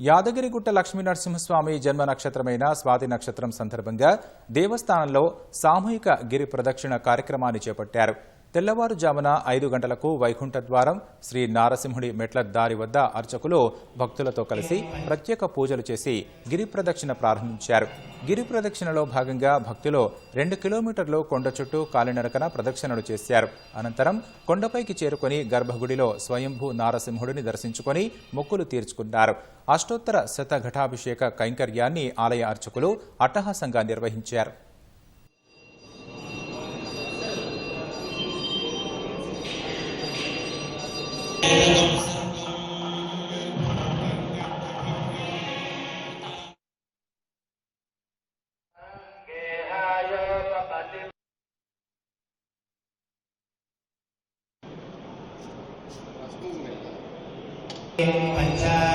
యాదగిరిగుట్ట లక్ష్మీనరసింహస్వామి జన్మ నక్షత్రమైన స్వాతి నక్షత్రం సందర్భంగా దేవస్థానంలో సామూహిక గిరి ప్రదక్షిణ కార్యక్రమాన్ని చేపట్టారు. తెల్లవారుజామున 5 గంటలకు వైకుంఠ ద్వారం శ్రీ నారసింహుడి మెట్ల దారి వద్ద అర్చకులు భక్తులతో కలిసి ప్రత్యేక పూజలు చేసి గిరి ప్రదక్షిణ ప్రారంభించారు. గిరి ప్రదక్షిణలో భాగంగా భక్తులు 2 కిలోమీటర్లు కొండ చుట్టూ కాలినడకన ప్రదక్షిణలు చేశారు. అనంతరం కొండపైకి చేరుకుని గర్భగుడిలో స్వయంభూ నారసింహుడిని దర్శించుకుని మొక్కులు తీర్చుకున్నారు. అష్టోత్తర శతఘటాభిషేక కైంకర్యాన్ని ఆలయ అర్చకులు అట్టహాసంగా నిర్వహించారు. पंचा